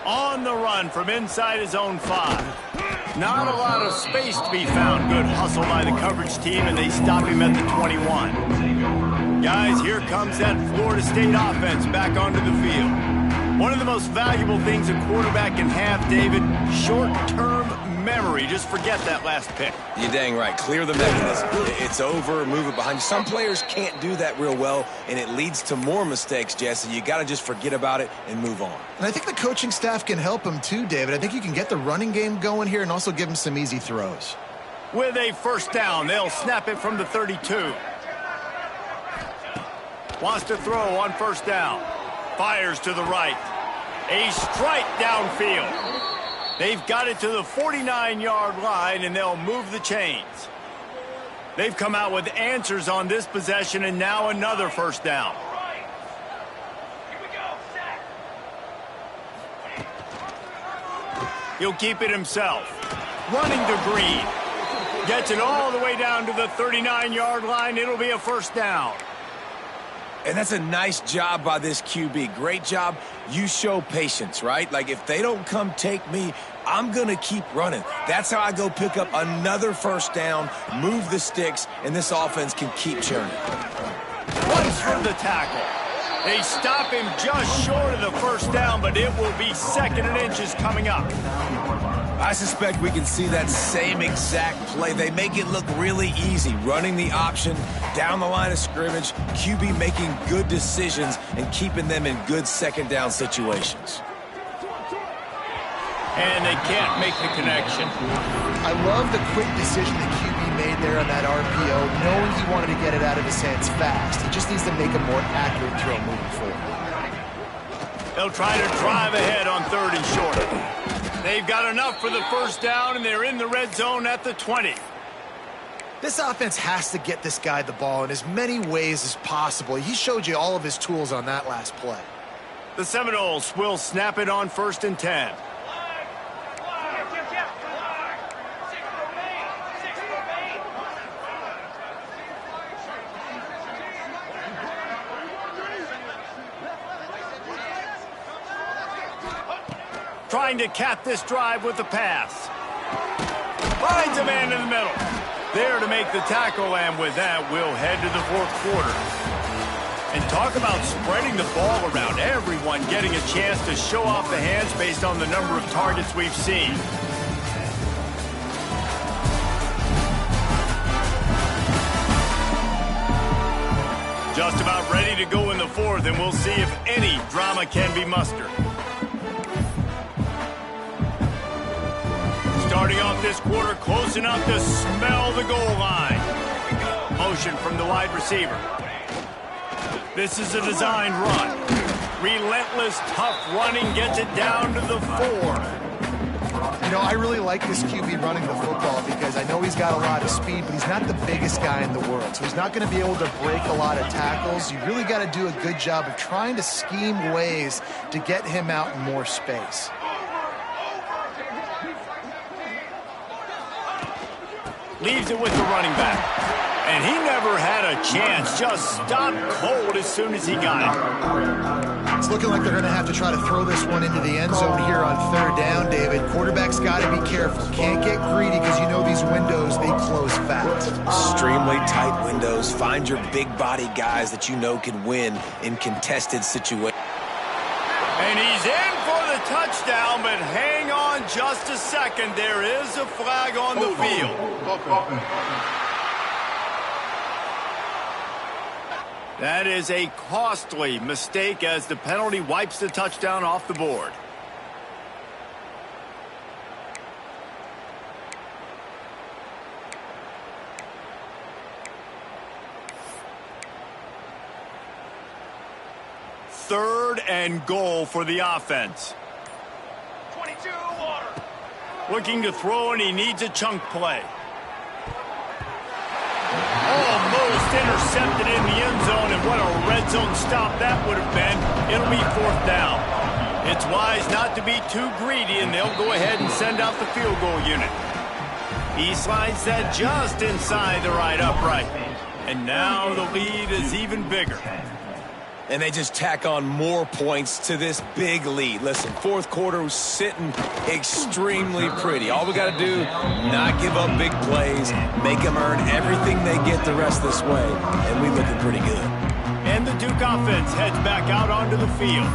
Speaker 1: On the run from inside his own 5. Not a lot of space to be found. Good hustle by the coverage team, and they stop him at the 21. Guys, here comes that Florida State offense back onto the field. One of the most valuable things a quarterback can have, David, short-term memory. Just forget that last pick.
Speaker 2: You're dang right. Clear the mechanism. It's over. Move it behind you. Some players can't do that real well, and it leads to more mistakes, Jesse. You got to just forget about it and move on.
Speaker 3: And I think the coaching staff can help him too, David. I think you can get the running game going here and also give him some easy throws.
Speaker 1: With a first down, they'll snap it from the 32. Wants to throw on first down. Fires to the right. A strike downfield. They've got it to the 49-yard line, and they'll move the chains. They've come out with answers on this possession, and now another first down. He'll keep it himself. Running to Green. Gets it all the way down to the 39-yard line. It'll be a first down.
Speaker 2: And that's a nice job by this QB. Great job. You show patience, right? Like, if they don't come take me, I'm going to keep running. That's how I go pick up another first down, move the sticks, and this offense can keep churning.
Speaker 1: Runs for the tackle. They stop him just short of the first down, but it will be 2nd and inches coming up.
Speaker 2: I suspect we can see that same exact play. They make it look really easy, running the option down the line of scrimmage, QB making good decisions and keeping them in good second down situations.
Speaker 1: And they can't make the connection.
Speaker 3: I love the quick decision the QB made there on that RPO, knowing he wanted to get it out of his hands fast. He just needs to make a more accurate throw moving forward.
Speaker 1: They'll try to drive ahead on 3rd and short. They've got enough for the first down, and they're in the red zone at the 20.
Speaker 3: This offense has to get this guy the ball in as many ways as possible. He showed you all of his tools on that last play.
Speaker 1: The Seminoles will snap it on 1st and 10. Trying to cap this drive with the pass. Finds a man in the middle. There to make the tackle, and with that, we'll head to the 4th quarter. And talk about spreading the ball around. Everyone getting a chance to show off the hands based on the number of targets we've seen. Just about ready to go in the 4th, and we'll see if any drama can be mustered. Starting off this quarter, close enough to smell the goal line. Motion from the wide receiver. This is a designed run. Relentless, tough running gets it down to the 4.
Speaker 3: You know, I really like this QB running the football because I know he's got a lot of speed, but he's not the biggest guy in the world. So he's not going to be able to break a lot of tackles. You really got to do a good job of trying to scheme ways to get him out in more space.
Speaker 1: Leaves it with the running back. And he never had a chance. Just stopped cold as soon as he got it.
Speaker 3: It's looking like they're going to have to try to throw this one into the end zone here on 3rd down, David. Quarterback's got to be careful. Can't get greedy because you know these windows, they close fast.
Speaker 2: Extremely tight windows. Find your big body guys that you know can win in contested situations.
Speaker 1: And he's in for the touchdown, but hang on just a second. There is a flag on the field. That is a costly mistake as the penalty wipes the touchdown off the board. Third and goal for the offense. 22 water. Looking to throw, and he needs a chunk play. Almost intercepted in the end zone, and what a red zone stop that would have been. It'll be 4th down. It's wise not to be too greedy, and they'll go ahead and send out the field goal unit. He slides that just inside the right upright. And now the lead is even bigger.
Speaker 2: And they just tack on more points to this big lead. Listen, 4th quarter was sitting extremely pretty. All we got to do, not give up big plays, make them earn everything they get the rest of this way, and we looking pretty good.
Speaker 1: And the Duke offense heads back out onto the field.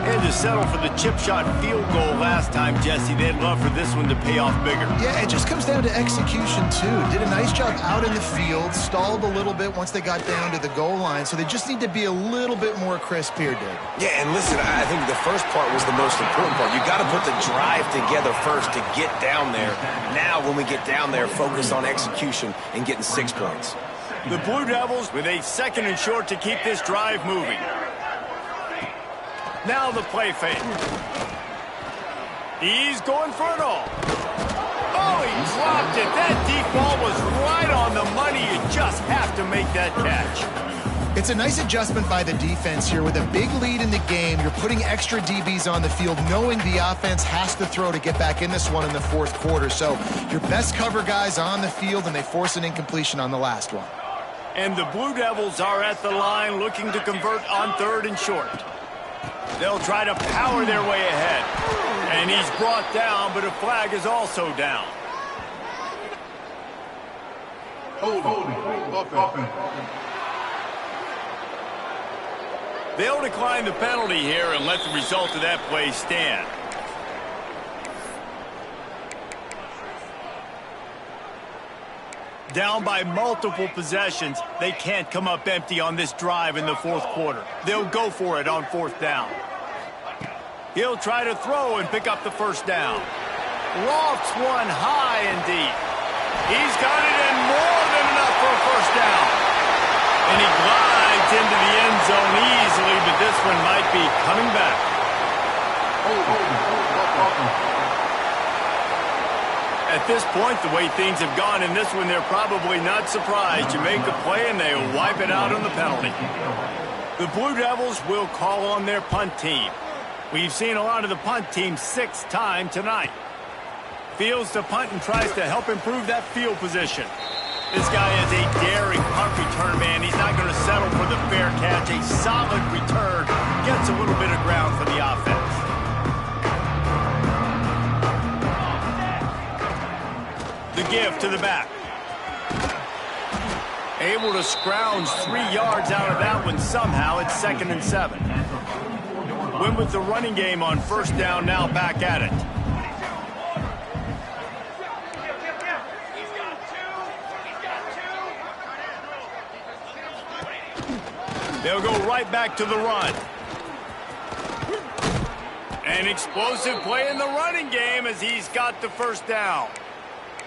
Speaker 1: And to settle for the chip shot field goal last time, Jesse, they'd love for this one to pay off bigger.
Speaker 3: Yeah, it just comes down to execution, too. Did a nice job out in the field, stalled a little bit once they got down to the goal line, so they just need to be a little bit more crisp here, Dave.
Speaker 2: Yeah, and listen, I think the first part was the most important part. You got to put the drive together first to get down there. Now, when we get down there, focus on execution and getting 6 points.
Speaker 1: The Blue Devils with a 2nd and short to keep this drive moving. Now the play fake. He's going for it all. Oh, he dropped it. That deep ball was right on the money. You just have to make that catch.
Speaker 3: It's a nice adjustment by the defense here. With a big lead in the game, you're putting extra DBs on the field, knowing the offense has to throw to get back in this one in the 4th quarter. So your best cover guys on the field, and they force an incompletion on the last one.
Speaker 1: And the Blue Devils are at the line looking to convert on 3rd and short. They'll try to power their way ahead. And he's brought down, but a flag is also down.
Speaker 4: Holding.
Speaker 1: They'll decline the penalty here and let the result of that play stand. Down by multiple possessions, they can't come up empty on this drive in the 4th quarter. They'll go for it on 4th down. He'll try to throw and pick up the 1st down. Lofts one high and deep. He's got it in more than enough for a 1st down. And he glides into the end zone easily, but this one might be coming back. At this point, the way things have gone in this one, they're probably not surprised. You make a play and they wipe it out on the penalty. The Blue Devils will call on their punt team. We've seen a lot of the punt team 6 times tonight. Fields to punt and tries to help improve that field position. This guy is a daring punt return man. He's not going to settle for the fair catch. A solid return gets a little bit of ground for the offense. The give to the back. Able to scrounge 3 yards out of that one somehow. It's 2nd and 7. Win with the running game on 1st down, now back at it. They'll go right back to the run. An explosive play in the running game as he's got the 1st down.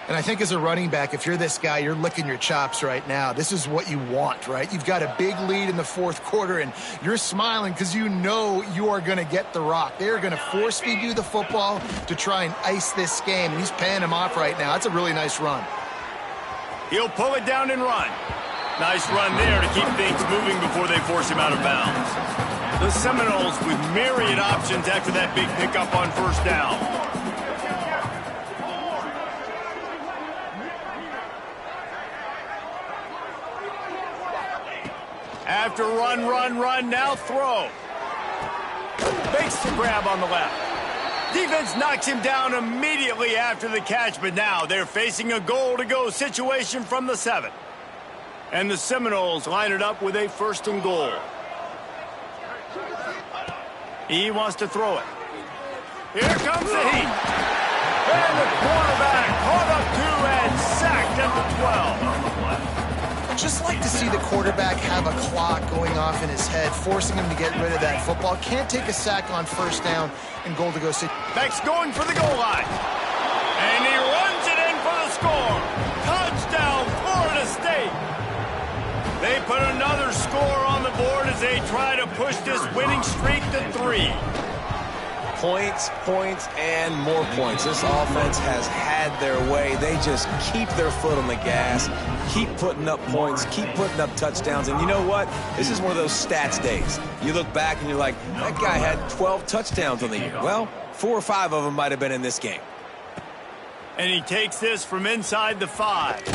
Speaker 3: And I think as a running back, if you're this guy, you're licking your chops right now. This is what you want, right? You've got a big lead in the 4th quarter, and you're smiling because you know you are going to get the rock. They are going to force feed you the football to try and ice this game, and he's paying him off right now. That's a really nice run.
Speaker 1: He'll pull it down and run. Nice run there to keep things moving before they force him out of bounds. The Seminoles with myriad options after that big pickup on 1st down. After run, now throw. Fakes the grab on the left. Defense knocks him down immediately after the catch, but now they're facing a goal-to-go situation from the 7. And the Seminoles line it up with a 1st and goal. He wants to throw it. Here comes the heat. And the quarterback caught up 2 and sacked at the 12.
Speaker 3: Just like to see the quarterback have a clock going off in his head, forcing him to get rid of that football. Can't take a sack on 1st down and goal to go.
Speaker 1: Beck's going for the goal line. And he runs it in for the score. Touchdown, Florida State. They put another score on the board as they try to push this winning streak to 3.
Speaker 2: Points, points, and more points. This offense has had their way. They just keep their foot on the gas, keep putting up points, keep putting up touchdowns. And you know what? This is one of those stats days. You look back and you're like, that guy had 12 touchdowns on the year. Well, 4 or 5 of them might have been in this game.
Speaker 1: And he takes this from inside the 5.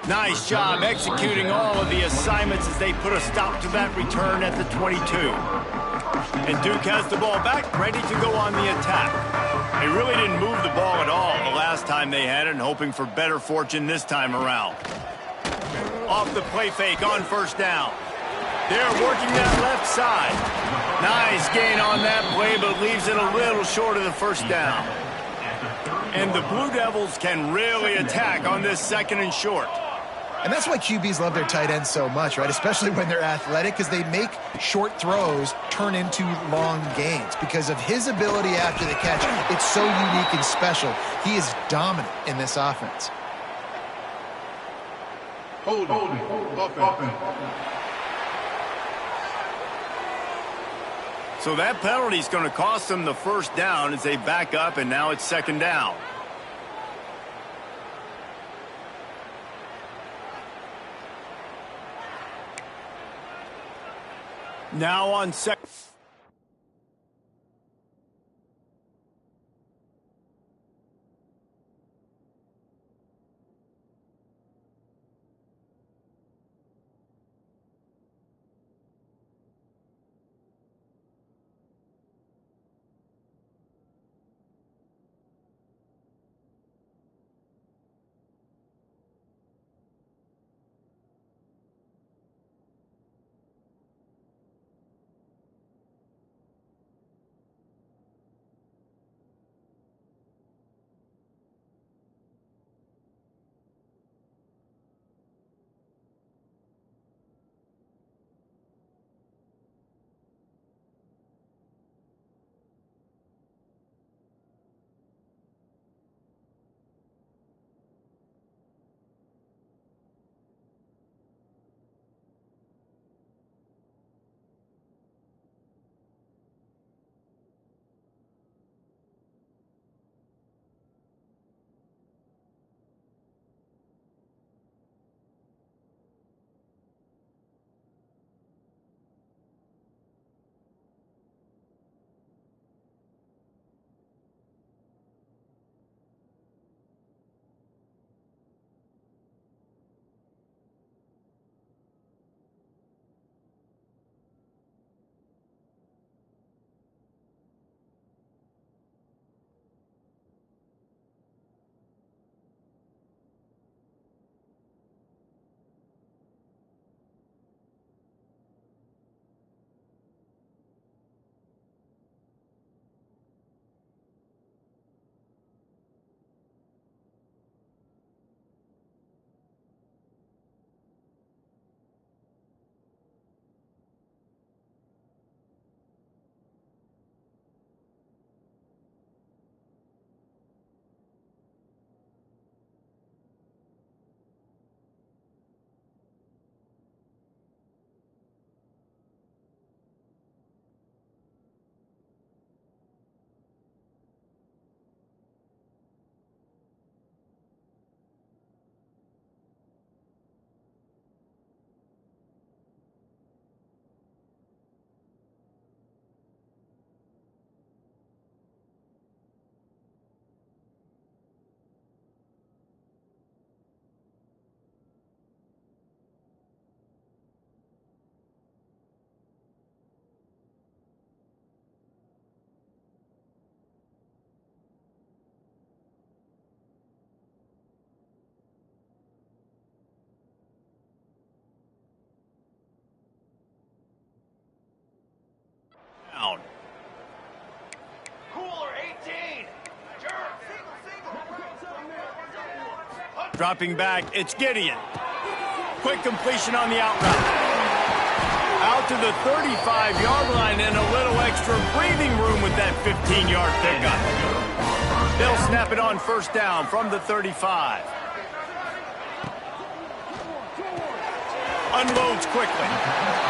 Speaker 1: Nice job executing all of the assignments as they put a stop to that return at the 22. And Duke has the ball back, ready to go on the attack. They really didn't move the ball at all the last time they had it, and hoping for better fortune this time around. Off the play fake on first down. They're working that left side. Nice gain on that play, but leaves it a little short of the first down. And the Blue Devils can really attack on this 2nd and short.
Speaker 3: And that's why QBs love their tight ends so much, right? Especially when they're athletic, because they make short throws turn into long gains. Because of his ability after the catch, it's so unique and special. He is dominant in this offense.
Speaker 4: Hold offense.
Speaker 1: So that penalty is going to cost them the first down as they back up, and now it's 2nd down. Now on second. Down.
Speaker 7: Cooler 18.
Speaker 1: Dropping back, it's Gideon. Quick completion on the out route. Out to the 35-yard line and a little extra breathing room with that 15-yard pickup. They'll snap it on first down from the 35. unloads quickly.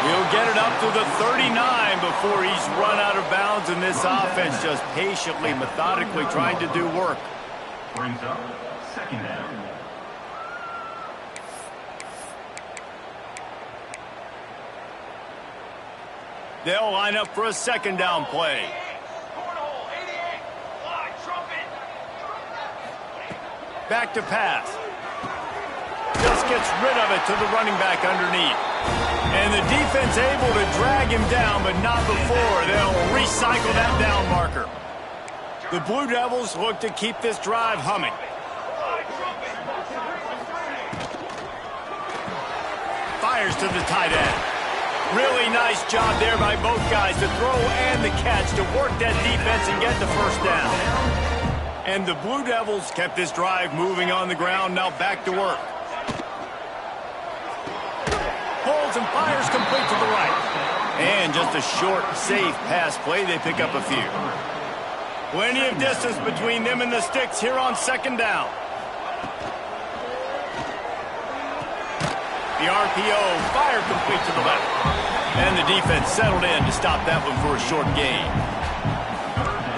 Speaker 1: He'll get it up to the 39 before he's run out of bounds, and this offense just patiently, methodically trying to do work.
Speaker 6: Brings up second down.
Speaker 1: They'll line up for a second down play. Back to pass. Just gets rid of it to the running back underneath. And the defense able to drag him down, but not before. They'll recycle that down marker. The Blue Devils look to keep this drive humming. Fires to the tight end. Really nice job there by both guys to throw and the catch to work that defense and get the first down. And the Blue Devils kept this drive moving on the ground. Now back to work. Holds and fires complete to the right. And just a short, safe pass play. They pick up a few. Plenty of distance between them and the sticks here on second down. The RPO, fire complete to the left. And the defense settled in to stop that one for a short gain.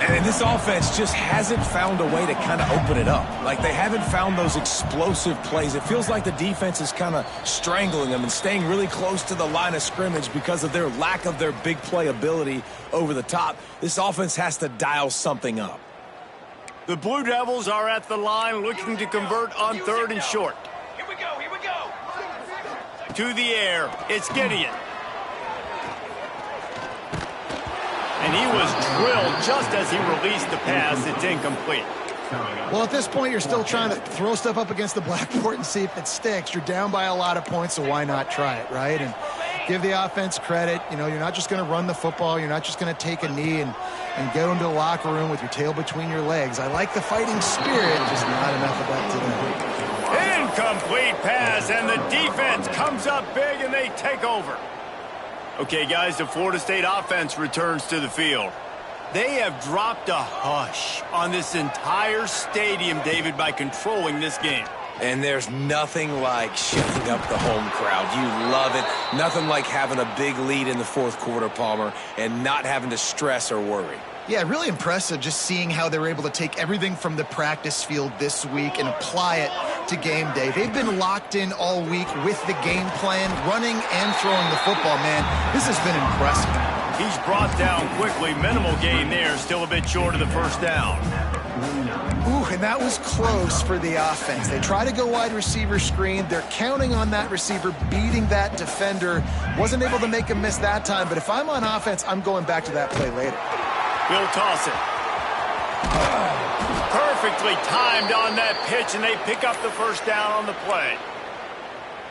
Speaker 2: And this offense just hasn't found a way to kind of open it up. Like, they haven't found those explosive plays. It feels like the defense is kind of strangling them and staying really close to the line of scrimmage because of their lack of their big play ability over the top. This offense has to dial something up.
Speaker 1: The Blue Devils are at the line looking to convert on third and short.
Speaker 7: Here we go, here we go.
Speaker 1: To the air, it's Gideon. And he was drilled just as he released the pass. It's incomplete.
Speaker 3: Well, at this point, you're still trying to throw stuff up against the blackboard and see if it sticks. You're down by a lot of points, so why not try it, right? And give the offense credit. You know, you're not just going to run the football. You're not just going to take a knee and go into the locker room with your tail between your legs. I like the fighting spirit, just not enough of that today.
Speaker 1: Incomplete pass, and the defense comes up big, and they take over. Okay, guys, the Florida State offense returns to the field. They have dropped a hush on this entire stadium, David, by controlling this game.
Speaker 2: And there's nothing like shutting up the home crowd. You love it. Nothing like having a big lead in the fourth quarter, Palmer, and not having to stress or worry.
Speaker 3: Yeah, really impressive just seeing how they were able to take everything from the practice field this week and apply it to game day. They've been locked in all week with the game plan, running and throwing the football, man. This has been impressive.
Speaker 1: He's brought down quickly. Minimal gain there. Still a bit short of the first down.
Speaker 3: Ooh, and that was close for the offense. They try to go wide receiver screen. They're counting on that receiver beating that defender. Wasn't able to make him miss that time, but if I'm on offense, I'm going back to that play later.
Speaker 1: He'll toss it. Perfectly timed on that pitch, and they pick up the first down on the play.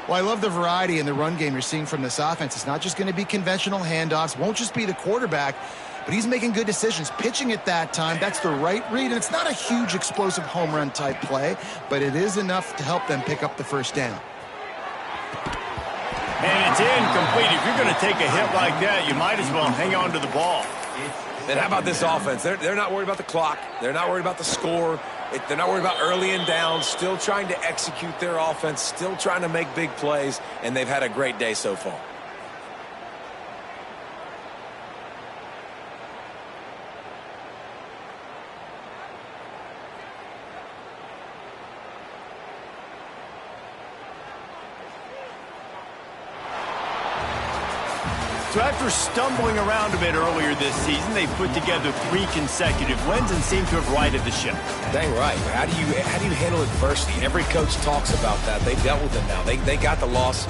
Speaker 3: Well, I love the variety in the run game you're seeing from this offense. It's not just going to be conventional handoffs. Won't just be the quarterback, but he's making good decisions. Pitching at that time, that's the right read, and it's not a huge explosive home run type play, but it is enough to help them pick up the first down.
Speaker 1: And it's incomplete. If you're going to take a hit like that, you might as well hang on to the ball.
Speaker 2: And how about this offense? They're not worried about the clock. They're not worried about the score. They're not worried about early and down. Still trying to execute their offense. Still trying to make big plays. And they've had a great day so far.
Speaker 1: So after stumbling around a bit earlier this season, they've put together 3 consecutive wins and seem to have righted the ship.
Speaker 2: Dang right. How do you handle adversity? Every coach talks about that. They've dealt with it now. They got the loss.